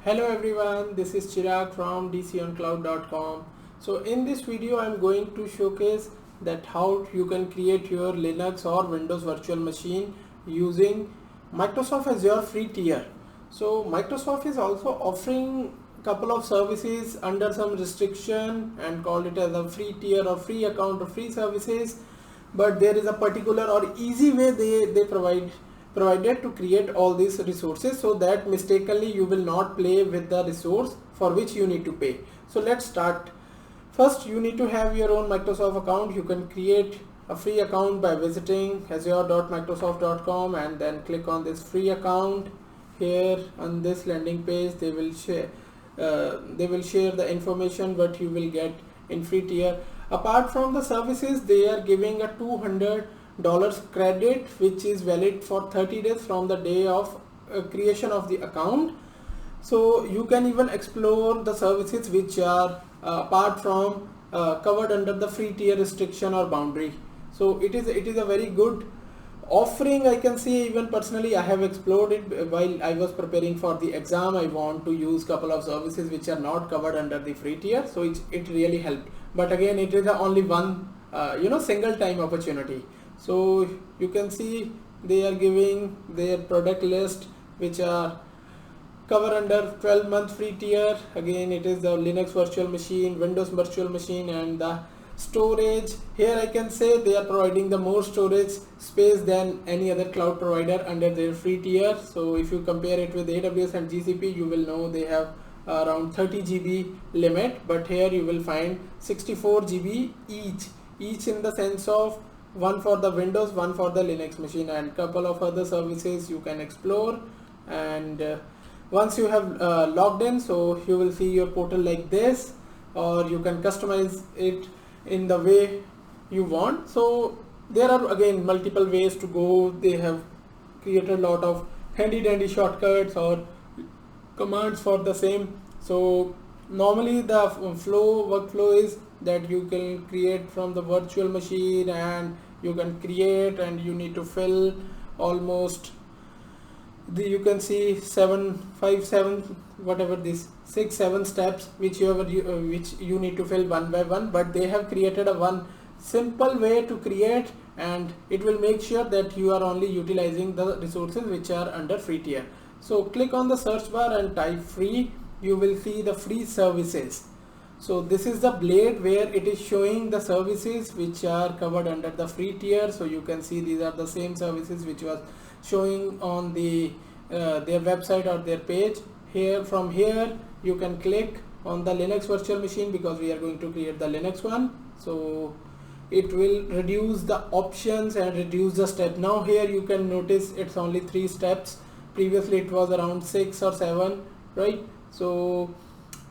Hello everyone, this is Chirag from dconcloud.com. So in this video I'm going to showcase that how you can create your Linux or Windows virtual machine using Microsoft Azure free tier. So Microsoft is also offering a couple of services under some restriction and called it as a free tier or free account or free services, but there is a particular or easy way they provided to create all these resources so that mistakenly you will not play with the resource for which you need to pay. So let's start. First, you need to have your own Microsoft account. You can create a free account by visiting azure.microsoft.com and then click on this free account. Here on this landing page they will share the information what you will get in free tier. Apart from the services, they are giving a $200 credit which is valid for 30 days from the day of creation of the account. So you can even explore the services which are apart from covered under the free tier restriction or boundary. So it is a very good offering. I can say even personally I have explored it while I was preparing for the exam. I want to use couple of services which are not covered under the free tier, so it really helped. But again, it is only one single time opportunity. So you can see they are giving their product list which are cover under 12-month free tier. Again, it is the Linux virtual machine, Windows virtual machine, and the storage. Here I can say they are providing the more storage space than any other cloud provider under their free tier. So if you compare it with AWS and GCP, you will know they have around 30 GB limit, but here you will find 64 GB each in the sense of one for the Windows, one for the Linux machine, and couple of other services you can explore. And once you have logged in, so you will see your portal like this, or you can customize it in the way you want. So there are again multiple ways to go. They have created a lot of handy dandy shortcuts or commands for the same. So normally the workflow is that you can create from the virtual machine, and you can create and you need to fill almost you can see 6-7 steps which you need to fill one by one, but they have created a one simple way to create, and it will make sure that you are only utilizing the resources which are under free tier. So click on the search bar and type free. You will see the free services. So this is the blade where it is showing the services which are covered under the free tier. So you can see these are the same services which was showing on the their website or their page. From here you can click on the Linux virtual machine because we are going to create the Linux one. So it will reduce the options and reduce the step. Now here you can notice it's only 3 steps. Previously it was around 6 or 7, right? So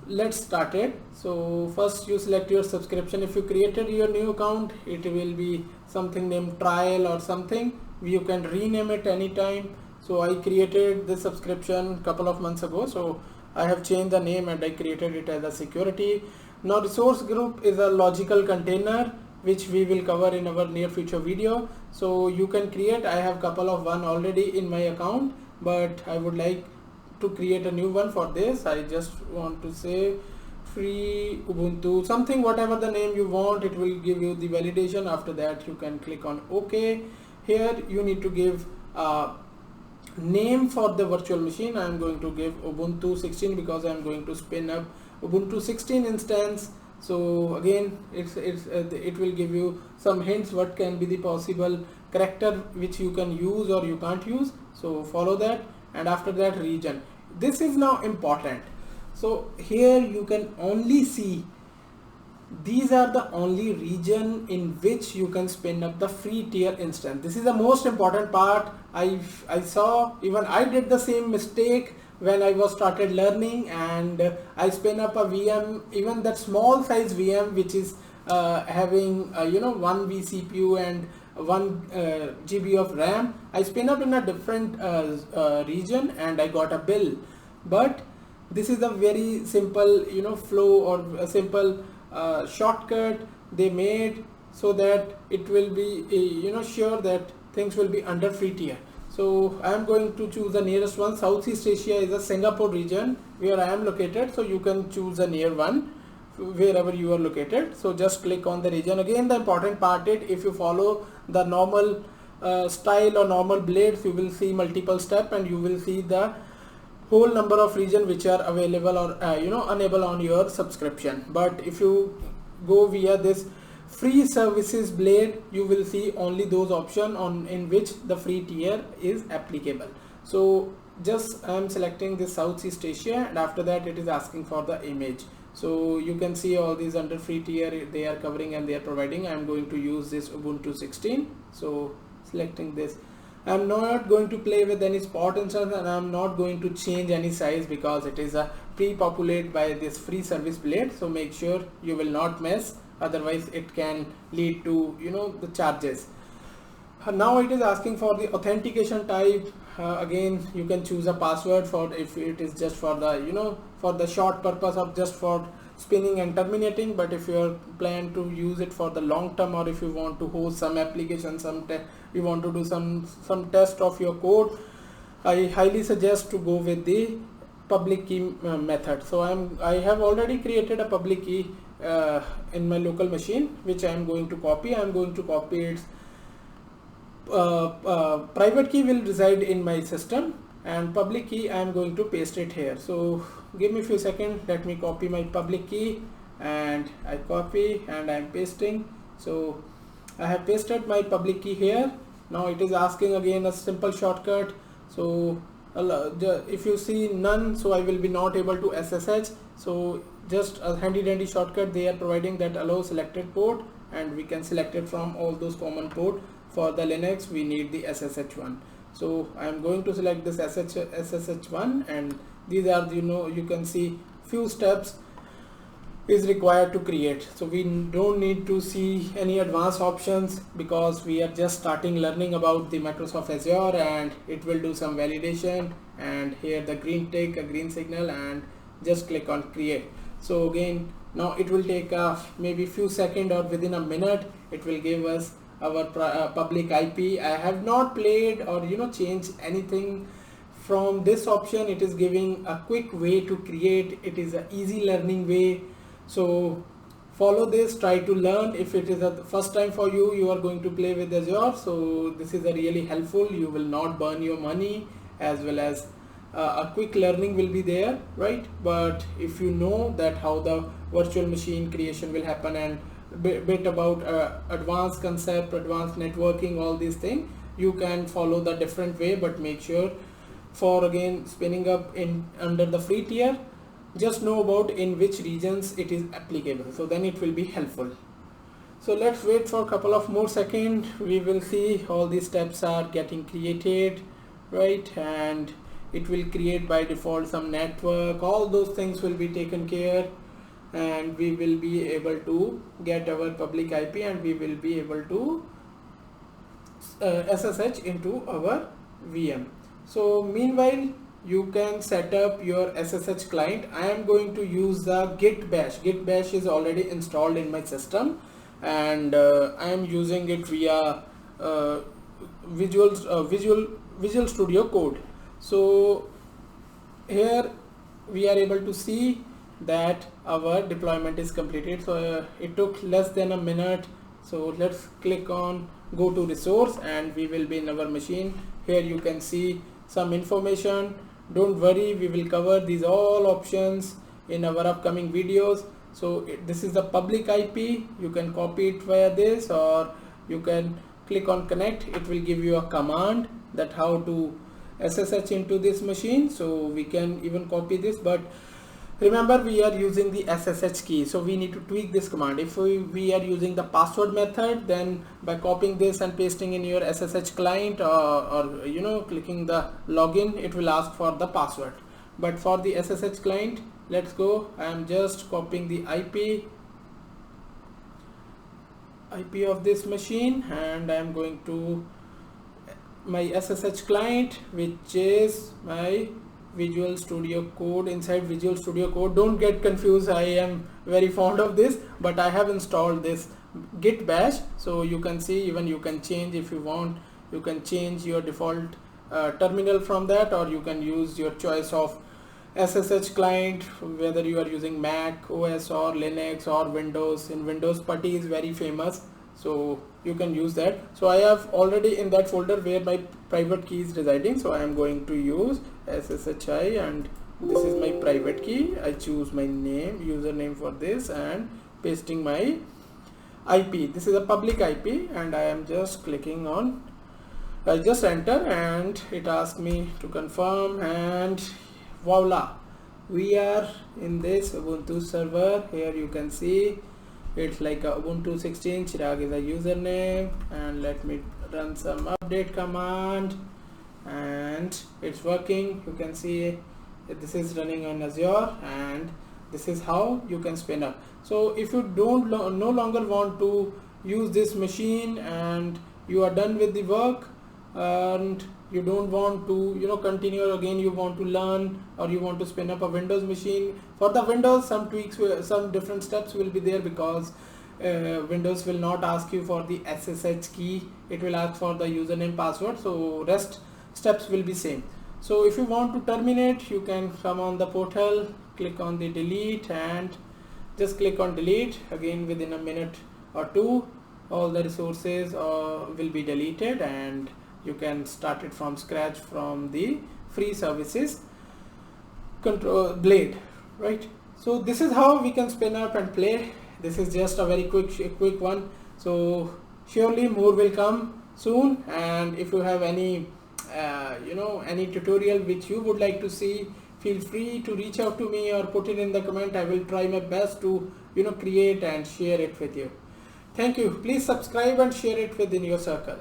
let's start it. So first you select your subscription. If you created your new account, it will be something named trial or something. You can rename it anytime. So I created this subscription couple of months ago, so I have changed the name and I created it as a security. Now resource group is a logical container which we will cover in our near future video. So you can create, I have couple of one already in my account, but I would like to create a new one. For this I just want to say free Ubuntu, something, whatever the name you want. It will give you the validation. After that you can click on OK. Here you need to give a name for the virtual machine. I am going to give Ubuntu 16 because I am going to spin up Ubuntu 16 instance. So again it will give you some hints what can be the possible character which you can use or you can't use. So follow that, and after that region. This is now important. So here you can only see these are the only region in which you can spin up the free tier instance. This is the most important part. I saw, even I did the same mistake when I was started learning, and I spin up a VM, even that small size VM which is having 1 vCPU and 1 GB of RAM. I spin up in a different region and I got a bill. But this is a very simple flow or a simple shortcut they made so that it will be sure that things will be under free tier. So I am going to choose the nearest one. Southeast Asia is a Singapore region where I am located, so you can choose a near one wherever you are located. So just click on the region. Again, the important part is if you follow the normal style or normal blades, you will see multiple steps and you will see the whole number of region which are available or unable on your subscription. But if you go via this free services blade, you will see only those options on in which the free tier is applicable. So just I am selecting this Southeast Asia, and after that it is asking for the image. So you can see all these under free tier they are covering and they are providing. I am going to use this Ubuntu 16, so selecting this. I am not going to play with any spot instance, and I am not going to change any size because it is a pre-populated by this free service blade. So make sure you will not mess, otherwise it can lead to the charges. Now it is asking for the authentication type. Again, you can choose a password for if it is just for the for the short purpose of just for spinning and terminating. But if you are plan to use it for the long term, or if you want to host some application, you want to do some test of your code, I highly suggest to go with the public key method. So I have already created a public key in my local machine, which I am going to copy. I am going to copy its private key will reside in my system, and public key I am going to paste it here. So give me a few seconds, let me copy my public key, and I copy and I am pasting. So I have pasted my public key here. Now it is asking again a simple shortcut. So if you see none, so I will be not able to SSH. So just a handy dandy shortcut they are providing, that allow selected port, and we can select it from all those common port. For the Linux we need the SSH one. So I am going to select this SSH one, and these are you can see few steps is required to create. So we don't need to see any advanced options because we are just starting learning about the Microsoft Azure, and it will do some validation, and here the green tick, a green signal, and just click on create. So again, now it will take maybe few seconds or within a minute it will give us our public IP. I have not played or changed anything from this option. It is giving a quick way to create. It is an easy learning way. So follow this, try to learn. If it is the first time for you, you are going to play with Azure, so this is a really helpful. You will not burn your money, as well as a quick learning will be there, right? But if you know that how the virtual machine creation will happen, and bit about advanced concept, advanced networking, all these things, you can follow the different way. But make sure for again spinning up in under the free tier, just know about in which regions it is applicable, so then it will be helpful. So let's wait for a couple of more seconds. We will see all these steps are getting created, right? And it will create by default some network, all those things will be taken care, and we will be able to get our public IP, and we will be able to SSH into our VM. So meanwhile you can set up your SSH client. I am going to use the Git Bash. Git Bash is already installed in my system, and I am using it via Visual Studio Code. So here we are able to see that our deployment is completed. So it took less than a minute. So let's click on go to resource, and we will be in our machine. Here you can see some information. Don't worry, we will cover these all options in our upcoming videos. So this is the public IP. You can copy it via this, or you can click on connect. It will give you a command that how to SSH into this machine. So we can even copy this, but remember we are using the SSH key, so we need to tweak this command. If we are using the password method, then by copying this and pasting in your SSH client, or clicking the login, it will ask for the password. But for the SSH client, let's go. I am just copying the IP of this machine, and I am going to my SSH client, which is my Visual Studio Code. Inside Visual Studio Code, don't get confused, I am very fond of this, but I have installed this Git Bash. So you can see, even you can change if you want, you can change your default terminal from that, or you can use your choice of SSH client, whether you are using Mac OS or Linux or Windows. In Windows, PuTTY is very famous, so you can use that. So I have already in that folder where my private key is residing, so I am going to use SSHI, and this is my private key. I choose my username for this, and pasting my IP. This is a public IP, and I am just clicking on, I just enter, and it asks me to confirm, and voila, we are in this Ubuntu server. Here you can see it's like a Ubuntu 16. Chirag is a username, and let me run some update command, and it's working. You can see this is running on Azure, and this is how you can spin up. So if you don't no longer want to use this machine, and you are done with the work, and you don't want to continue again, you want to learn, or you want to spin up a Windows machine. For the Windows, some tweaks, some different steps will be there, because Windows will not ask you for the SSH key, it will ask for the username, password. So rest steps will be same. So if you want to terminate, you can come on the portal, click on the delete, and just click on delete. Again, within a minute or two, all the resources will be deleted, and you can start it from scratch from the free services control blade, right? So this is how we can spin up and play. This is just a very quick one, so surely more will come soon. And if you have any any tutorial which you would like to see, feel free to reach out to me or put it in the comment. I will try my best to create and share it with you. Thank you. Please subscribe and share it within your circle.